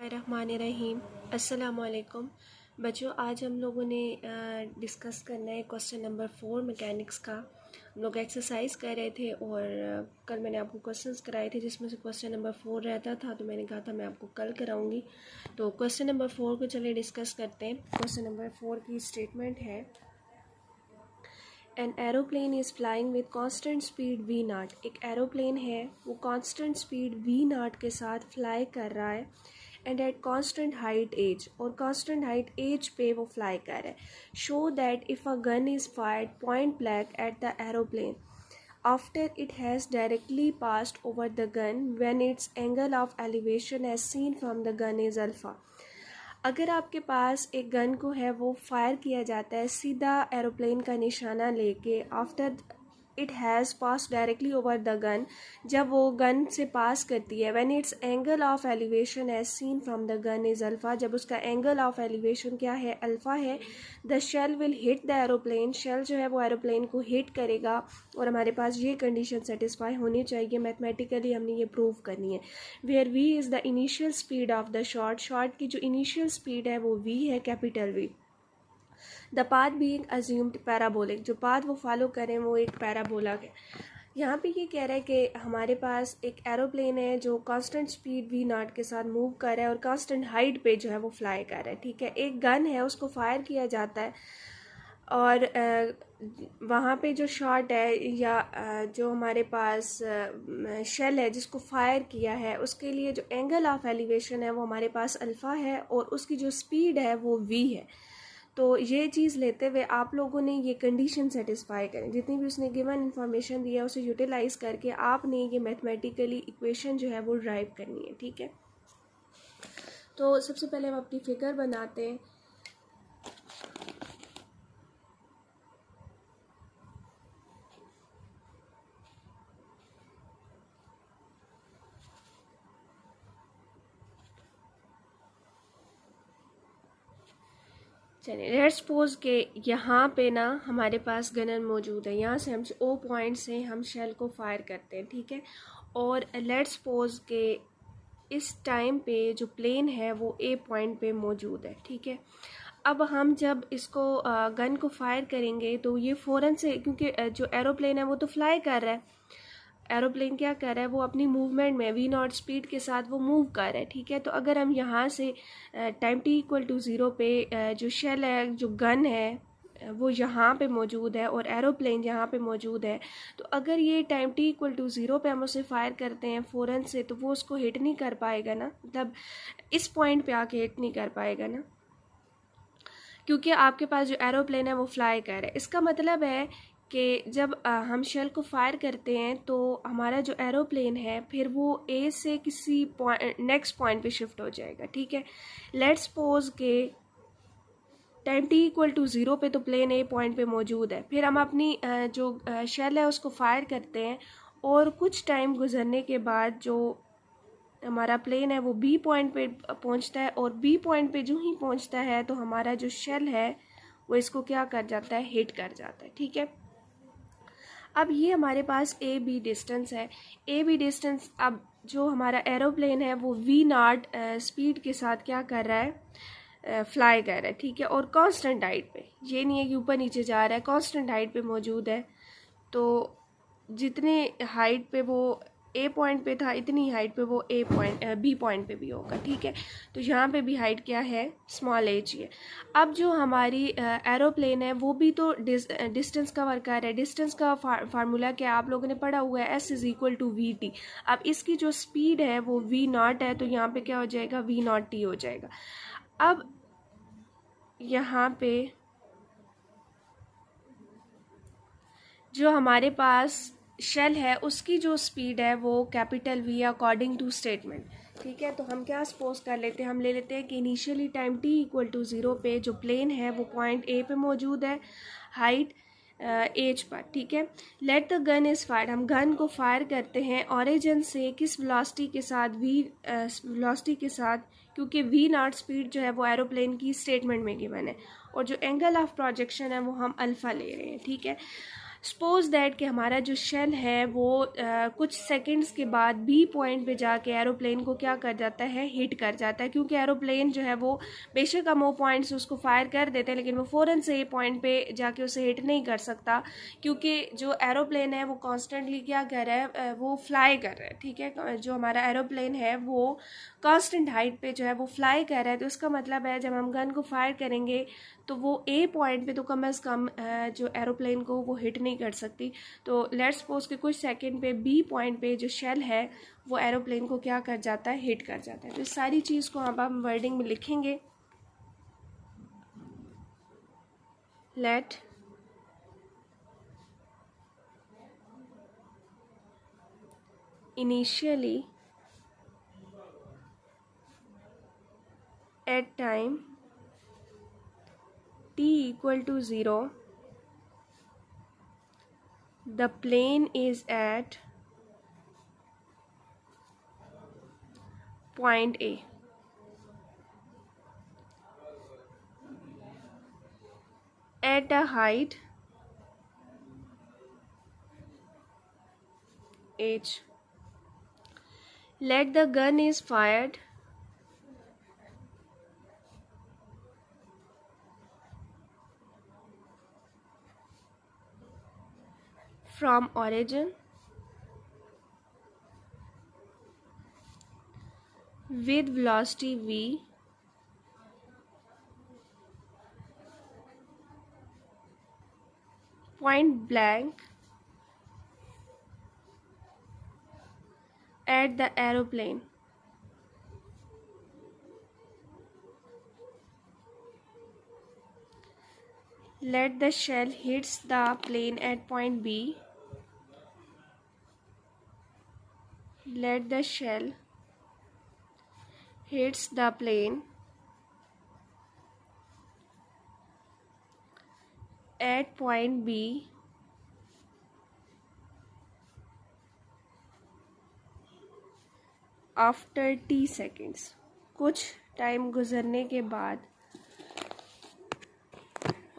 रहमानिर्रहीम। अस्सलामुअलैकुम बच्चों, आज हम लोगों ने डिस्कस करना है क्वेश्चन नंबर 4 मैकेनिक्स का। हम लोग एक्सरसाइज कर रहे थे और कल मैंने आपको क्वेश्चंस कराए थे जिसमें से क्वेश्चन नंबर 4 रहता था, तो मैंने कहा था मैं आपको कल कराऊंगी। तो क्वेश्चन नंबर 4 को चलिए डिस्कस करते हैं। क्वेश्चन नंबर 4 की स्टेटमेंट है, an aeroplane is flying with constant speed V naught. एक एरोप्लेन है, वो कांस्टेंट स्पीड वी नॉट के साथ फ्लाई कर रहा है and at constant height h, और कांस्टेंट हाइट एज पे वो फ्लाई कर रहा है। Show that if a gun is fired point blank at the aeroplane after it has directly passed over the gun when its angle of elevation as seen from the gun is alpha। अगर आपके पास एक gun को है वो fire किया जाता है सीधा एरोप्लेन का निशाना लेके, after it has pass directly over the gun, जब वो गन से पास करती है, when its angle of elevation as seen from the gun is alpha, जब उसका एंगल ऑफ एलिवेशन क्या है, अल्फ़ा है, the shell will hit the aeroplane, shell जो है वो एरोप्लेन को हिट करेगा। और हमारे पास ये कंडीशन सेटिस्फाई होनी चाहिए, मैथमेटिकली हमने ये प्रूव करनी है। Where V is the initial speed of the shot, shot की जो इनिशियल स्पीड है वो वी है, capital V. The path being assumed parabolic, जो पाथ वो फॉलो करें वो एक पैराबोला है। यहाँ पे ये कह रहा है कि हमारे पास एक एरोप्लेन है जो कांस्टेंट स्पीड वी नॉट के साथ मूव कर रहा है और कांस्टेंट हाइट पे जो है वो फ्लाई कर रहा है, ठीक है। एक गन है, उसको फायर किया जाता है और वहाँ पे जो शॉट है या जो हमारे पास शेल है जिसको फायर किया है, उसके लिए जो एंगल ऑफ एलिवेशन है वो हमारे पास अल्फ़ा है और उसकी जो स्पीड है वो वी है। तो ये चीज़ लेते हुए आप लोगों ने ये कंडीशन सेटिस्फाई करें, जितनी भी उसने गिवन इन्फॉर्मेशन दी है उसे यूटिलाइज़ करके आपने ये मैथमेटिकली इक्वेशन जो है वो ड्राइव करनी है, ठीक है। तो सबसे पहले हम अपनी फिगर बनाते हैं। चलिए लेट्स सपोज के यहाँ पे ना हमारे पास गनर मौजूद है, यहाँ से हम ओ पॉइंट से हम शेल को फायर करते हैं, ठीक है। और लेट्स सपोज के इस टाइम पे जो प्लेन है वो ए पॉइंट पे मौजूद है, ठीक है। अब हम जब इसको गन को फायर करेंगे तो ये फ़ौरन से, क्योंकि जो एरोप्लेन है वो तो फ्लाई कर रहा है, एरोप्लेन क्या कर रहा है, वो अपनी मूवमेंट में वी नॉट स्पीड के साथ वो मूव कर रहा है, ठीक है। तो अगर हम यहाँ से time T equal to zero पे जो शेल है, जो गन है वो यहाँ पे मौजूद है और एरोप्लेन यहाँ पे मौजूद है, तो अगर ये time T equal to zero पे हम उसे फायर करते हैं फ़ौरन से, तो वो उसको हिट नहीं कर पाएगा ना, मतलब इस पॉइंट पे आके हिट नहीं कर पाएगा ना, क्योंकि आपके पास जो एरोप्लेन है वो फ्लाई कर रहा है। इसका मतलब है कि जब हम शेल को फायर करते हैं तो हमारा जो एरोप्लेन है फिर वो ए से किसी नेक्स्ट पॉइंट पे शिफ्ट हो जाएगा, ठीक है। लेट्स सपोज के time T equal to zero पे तो प्लेन ए पॉइंट पे मौजूद है, फिर हम अपनी जो शेल है उसको फायर करते हैं और कुछ टाइम गुजरने के बाद जो हमारा प्लेन है वो बी पॉइंट पे पहुंचता है, और बी पॉइंट पे जो ही पहुंचता है तो हमारा जो शेल है वो इसको क्या कर जाता है, हिट कर जाता है, ठीक है। अब ये हमारे पास ए बी डिस्टेंस है। ए बी डिस्टेंस, अब जो हमारा एरोप्लेन है वो वी नॉट स्पीड के साथ क्या कर रहा है, फ्लाई कर रहा है, ठीक है। और कांस्टेंट हाइट पे, ये नहीं है कि ऊपर नीचे जा रहा है, कांस्टेंट हाइट पे मौजूद है। तो जितने हाइट पे वो ए पॉइंट पे था इतनी हाइट पे वो ए पॉइंट बी पॉइंट पे भी होगा, ठीक है। तो यहाँ पे भी हाइट क्या है, स्मॉल एच ही है। अब जो हमारी एरोप्लेन है वो भी तो डिस्टेंस कवर कर रहा है। डिस्टेंस का फार्मूला क्या आप लोगों ने पढ़ा हुआ है, S is equal to V T. अब इसकी जो स्पीड है वो वी नॉट है, तो यहाँ पे क्या हो जाएगा, वी नॉट टी हो जाएगा। अब यहाँ पे जो हमारे पास शेल है उसकी जो स्पीड है वो capital V according to statement, ठीक है। तो हम क्या सपोज कर लेते हैं, हम ले लेते हैं कि initially time T equal to zero पे जो प्लेन है वो पॉइंट ए पे मौजूद है, हाइट एज पर, ठीक है। Let the gun is fired, हम गन को फायर करते हैं ऑरिजिन से किस वेलोसिटी के साथ, वी वेलोसिटी के साथ, क्योंकि वी नॉट स्पीड जो है वो एरोप्लेन की स्टेटमेंट में गिवन है और जो एंगल ऑफ प्रोजेक्शन है वो हम अल्फ़ा ले रहे हैं, ठीक है। सपोज दैट कि हमारा जो शेल है वो कुछ सेकंड्स के बाद बी पॉइंट पे जाके एरोप्लेन को क्या कर जाता है, हिट कर जाता है, क्योंकि एरोप्लेन जो है वो बेशक हम वो पॉइंट से उसको फायर कर देते हैं लेकिन वो फ़ौरन से ये पॉइंट पे जाके उसे हिट नहीं कर सकता, क्योंकि जो एरोप्लेन है वो कॉन्स्टेंटली क्या कर रहा है, वो फ्लाई कर रहा है, ठीक है। जो हमारा एरोप्लेन है वो कांस्टेंट हाइट पे जो है वो फ्लाई कर रहा है, तो इसका मतलब है जब हम गन को फायर करेंगे तो वो ए पॉइंट पे तो कम अज़ कम जो एरोप्लेन को वो हिट नहीं कर सकती। तो लेट्स सपोज कि कुछ सेकंड पे बी पॉइंट पे जो शेल है वो एरोप्लेन को क्या कर जाता है, हिट कर जाता है। तो इस सारी चीज़ को अब हम वर्डिंग में लिखेंगे। Let initially at time t equal to 0 the plane is at point A. At a height h, let the gun is fired from origin with velocity v point blank at the aeroplane. Let the shell hits the plane at point B. Let the shell hits the plane at point B after T seconds. कुछ time गुजरने के बाद,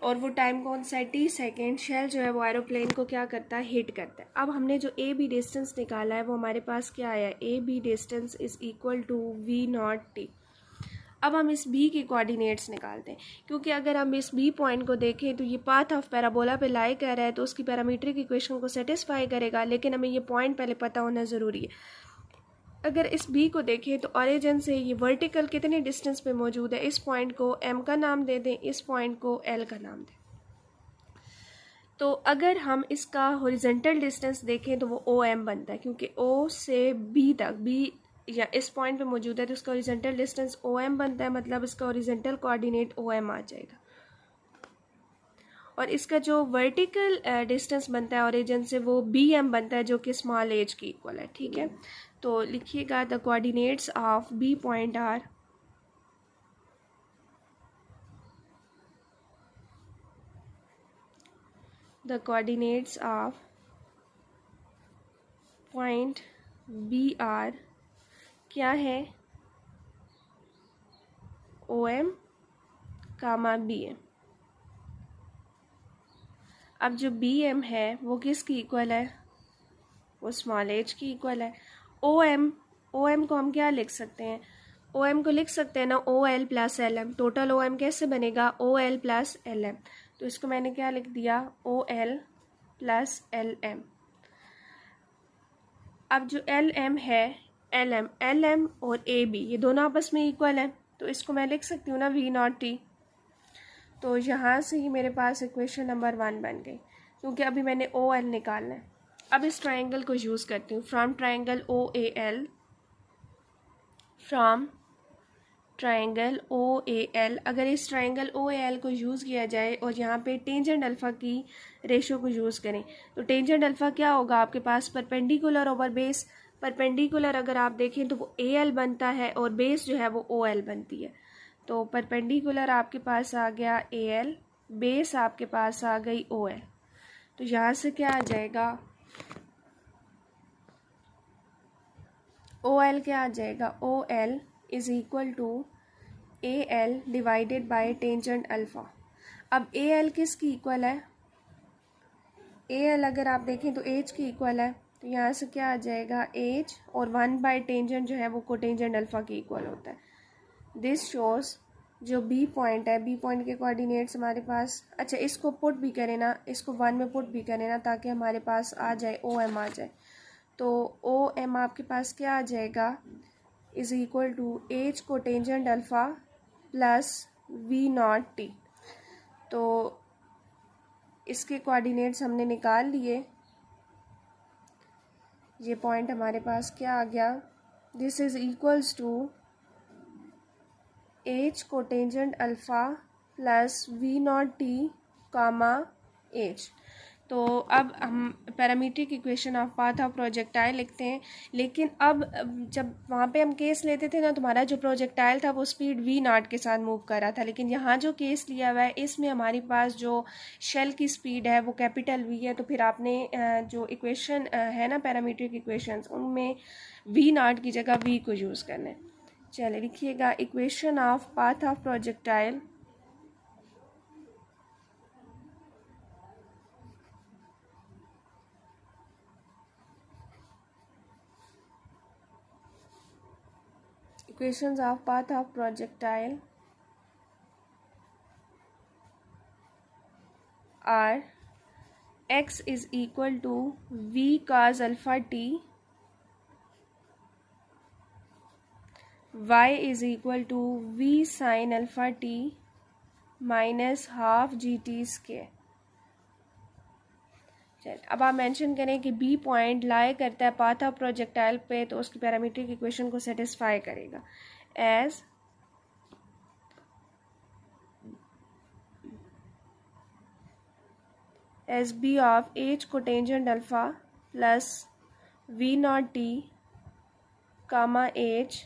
और वो time कौन सा है, T second, shell जो है वो एरोप्लेन को क्या करता है, हिट करता है। अब हमने जो ए बी डिस्टेंस निकाला है वो हमारे पास क्या आया, A B distance is equal to V naught T. अब हम इस बी के कोऑर्डिनेट्स निकालते हैं, क्योंकि अगर हम इस बी पॉइंट को देखें तो ये पाथ ऑफ पैराबोला पे लाई कर रहा है तो उसकी पैरामीट्रिक इक्वेशन को सेटिस्फाई करेगा, लेकिन हमें ये पॉइंट पहले पता होना ज़रूरी है। अगर इस बी को देखें तो ओरिजिन से ये वर्टिकल कितने डिस्टेंस पे मौजूद है, इस पॉइंट को एम का नाम दे दें, इस पॉइंट को एल का नाम दें। तो अगर हम इसका हॉरिजॉन्टल डिस्टेंस देखें तो वो ओ एम बनता है, क्योंकि ओ से बी तक, बी या इस पॉइंट पे मौजूद है तो उसका हॉरिजॉन्टल डिस्टेंस ओ एम बनता है, मतलब इसका हॉरिजॉन्टल कोऑर्डिनेट ओ एम आ जाएगा। और इसका जो वर्टिकल डिस्टेंस बनता है ओरिजिन से वो बी एम बनता है, जो कि स्मॉल एज की इक्वल है, ठीक है। तो लिखिएगा the coordinates of B point are the coordinates of point B R क्या है, O M comma B M. अब जो बी एम है वो किसकी इक्वल है, वो स्मॉल एज की इक्वल है। ओ एम को हम क्या लिख सकते हैं, ओ एम को लिख सकते हैं ना O L plus L M. Total O M कैसे बनेगा, O L plus L M. तो इसको मैंने क्या लिख दिया, O L plus L M. अब जो एल एम है, एल एम और ए बी ये दोनों आपस में इक्वल हैं, तो इसको मैं लिख सकती हूँ ना वी नॉट टी। तो यहाँ से ही मेरे पास इक्वेशन नंबर 1 बन गई, क्योंकि अभी मैंने ओ एल निकालना है। अब इस ट्राइंगल को यूज़ करती हूँ, from triangle O A L, from triangle O A L. अगर इस ट्राइंगल ओ ए एल को यूज़ किया जाए और यहाँ पे टेंजेंट अल्फ़ा की रेशो को यूज़ करें तो टेंजेंट अल्फ़ा क्या होगा आपके पास, परपेंडिकुलर ओवर बेस। परपेंडिकुलर अगर आप देखें तो वो ए एल बनता है और बेस जो है वो ओ एल बनती है। तो परपेंडिकुलर आपके पास आ गया ए एल, बेस आपके पास आ गई ओ एल। तो यहाँ से क्या आ जाएगा, ओ एल क्या आ जाएगा, O L is equal to A L divided by tangent alpha. अब ए एल किसकी इक्वल है, ए एल अगर आप देखें तो एच की इक्वल है, तो यहाँ से क्या आ जाएगा एच, और 1/टेंजेंट जो है वो कोटेंजेंट अल्फ़ा की इक्वल होता है। दिस शोज जो बी पॉइंट है, बी पॉइंट के कोऑर्डिनेट्स हमारे पास, अच्छा इसको पुट भी करें ना, इसको 1 में पुट भी करें ना, ताकि हमारे पास आ जाए ओ एम आ जाए। तो ओ एम आपके पास क्या आ जाएगा, is equal to H cotangent alpha plus V naught T. तो इसके कोऑर्डिनेट्स हमने निकाल लिए, ये पॉइंट हमारे पास क्या आ गया, this is equals to H cotangent alpha plus V naught T comma H. तो अब हम parametric equation of path of projectile लिखते हैं। लेकिन अब जब वहाँ पे हम केस लेते थे ना, तुम्हारा जो प्रोजेक्टाइल था वो स्पीड वी नॉट के साथ मूव कर रहा था, लेकिन यहाँ जो केस लिया हुआ है इसमें हमारे पास जो शेल की स्पीड है वो कैपिटल वी है। तो फिर आपने जो इक्वेशन है ना पैरामीट्रिक इक्वेशंस, उनमें वी नॉट की जगह वी को यूज़ करना है। चलिए लिखिएगा equation of path of projectile equations of path of projectile are x is equal to v cos alpha t, y is equal to v sin alpha t minus half gt square। चल अब आप mention करें कि B point लाई करता है path of projectile पे, तो उसकी पैरामीट्रिक इक्वेशन को सेटिस्फाई करेगा as B of H cotangent alpha plus V naught T comma H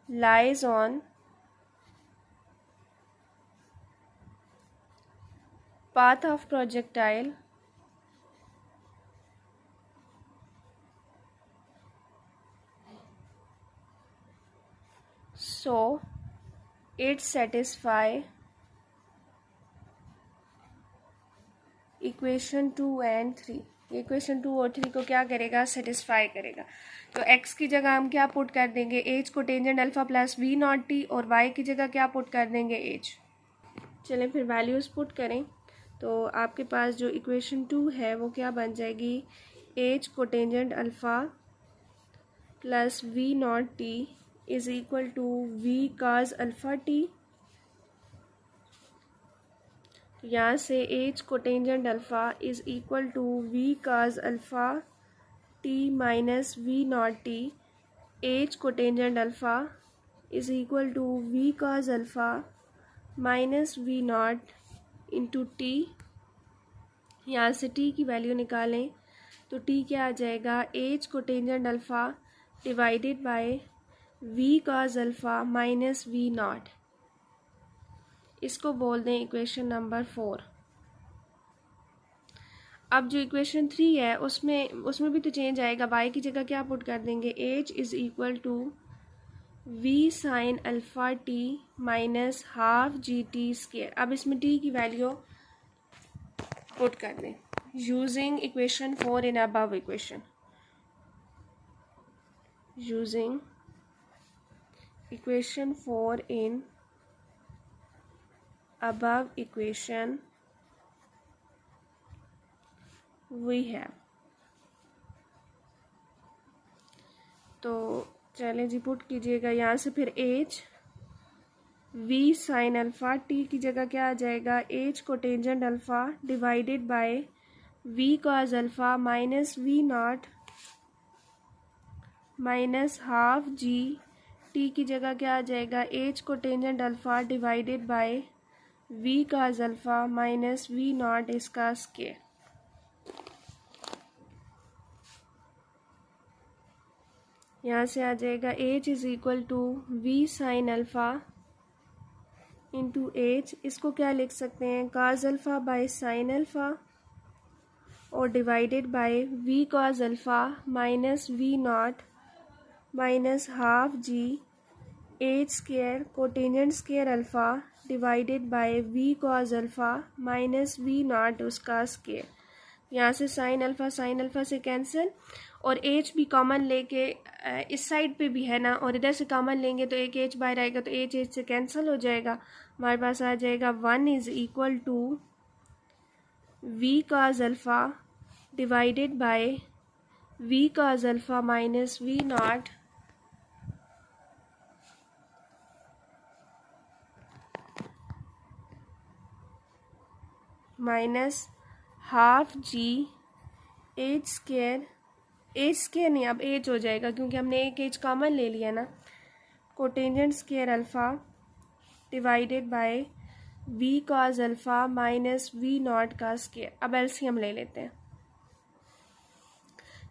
lies on path of projectile so it satisfy equation 2 and 3। Equation 2 और 3 को क्या करेगा, सेटिस्फाई करेगा। तो x की जगह हम क्या पुट कर देंगे, h cotangent alpha plus V naught T, और y की जगह क्या पुट कर देंगे h। चलें फिर वैल्यूज़ पुट करें, तो आपके पास जो इक्वेशन 2 है वो क्या बन जाएगी, h cotangent alpha plus V naught T is equal to v cos alpha T. यहाँ से H cotangent alpha is equal to V cos alpha T minus we naught T. H cotangent alpha is equal to V cos alpha minus we naught into T. यहाँ से T की value निकालें तो T क्या आ जाएगा, H cotangent alpha divided by V cos alpha minus we naught. इसको बोल दें इक्वेशन नंबर 4। अब जो इक्वेशन 3 है उसमें भी तो चेंज आएगा, y की जगह क्या पुट कर देंगे, h is equal to V sine alpha T minus half G T square. अब इसमें t की वैल्यू पुट कर दें using equation 4 in above equation, using equation 4 in above equation we have। तो चलें जी पुट कीजिएगा यहाँ से, फिर h v sine alpha t की जगह क्या आ जाएगा, h cotangent alpha divided by v cos alpha minus we naught minus half G. t की जगह क्या आ जाएगा, h cotangent alpha divided by v cos alpha minus we naught इसका स्क्वायर। यहाँ से आ जाएगा h is equal to V sine alpha into h, इसको क्या लिख सकते हैं, cos alpha by sine alpha और divided by V cos alpha minus we naught minus half G H square cotangent square alpha divided by V cos alpha minus we naught उसका square. यहाँ से sine alpha से cancel, और H भी common लेके इस side पे भी है ना, और इधर से कॉमन लेंगे तो एक एच बाहर आएगा तो एच से कैंसिल हो जाएगा। हमारे पास आ जाएगा 1 is equal to V cos alpha divided by V cos alpha minus we naught minus half G H square नहीं, अब एच हो जाएगा क्योंकि हमने एक एच कॉमन ले लिया ना, cotangent square alpha divided by V cos alpha minus we naught का स्केयर। अब एलसीएम ले लेते हैं,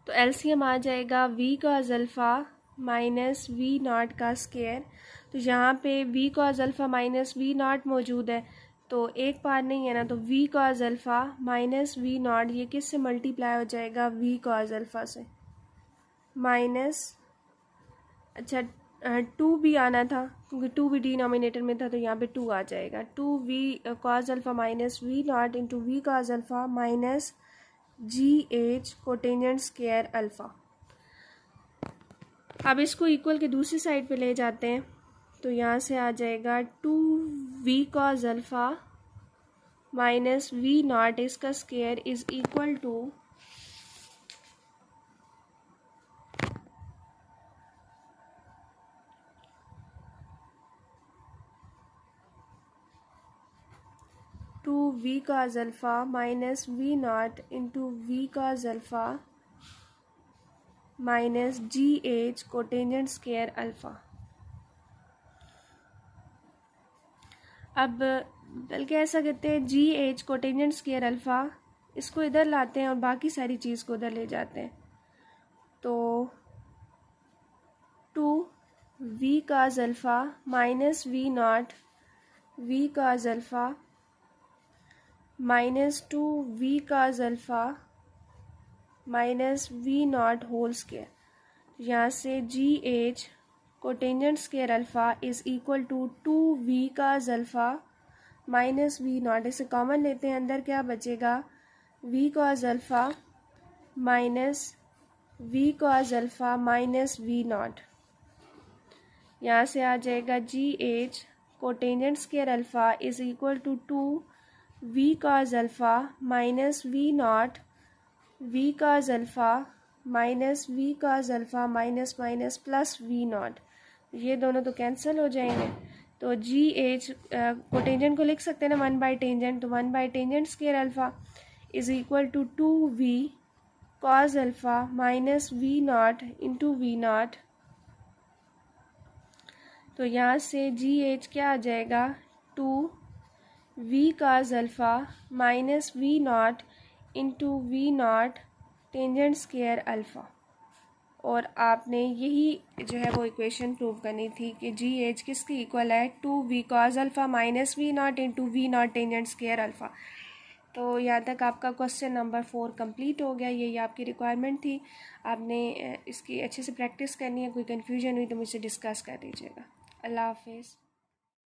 तो एलसीएम आ जाएगा V cos alpha minus we naught का स्केयर। तो यहाँ पे V cos alpha minus we naught मौजूद है तो एक पार नहीं है ना, तो V cos alpha minus we naught ये किस से मल्टीप्लाई हो जाएगा, वी कॉज अल्फ़ा से, माइनस अच्छा 2 भी आना था क्योंकि 2 भी डिनोमिनेटर में था तो यहाँ पे 2 आ जाएगा। 2 we cos alpha minus we naught into V cos alpha minus ji H cotangent square alpha. अब इसको इक्वल के दूसरी साइड पे ले जाते हैं तो यहाँ से आ जाएगा 2 we cos alpha minus we naught इसका square is equal to 2 we cos alpha minus we naught into v cos alpha minus ji H cotangent square alpha. अब बल्कि ऐसा कहते हैं g H cotangent square alpha, इसको इधर लाते हैं और बाकी सारी चीज़ को उधर ले जाते हैं। तो 2 we cos alpha minus we naught V cos alpha minus 2 we cos alpha minus we naught whole square. यहाँ से G H cotangent square alpha is equal to 2 we cos alpha minus we naught, इसे common लेते हैं, अंदर क्या बचेगा, V cos alpha minus V cos alpha minus we naught. यहाँ से आ जाएगा G H cotangent square alpha is equal to 2 we cos alpha minus we naught V cos alpha minus V cos alpha minus minus plus V naught, ये दोनों तो cancel हो जाएंगे। तो जी एच कोटेंजेंट को लिख सकते हैं ना 1 बाई टेंजेंट, तो 1 by tangent square alpha is equal to 2 we cos alpha minus we naught into V naught. तो यहाँ से जी एच क्या आ जाएगा, 2 we cos alpha minus we naught into V naught tangent square alpha. और आपने यही जो है वो इक्वेशन प्रूव करनी थी कि जी एच किसकी इक्वल है, 2 we cos alpha minus we naught into V naught tangent square alpha. तो यहाँ तक आपका क्वेश्चन नंबर 4 कंप्लीट हो गया। यही आपकी रिक्वायरमेंट थी, आपने इसकी अच्छे से प्रैक्टिस करनी है। कोई कन्फ्यूजन हुई तो मुझसे डिस्कस कर दीजिएगा। अल्लाह हाफिज़।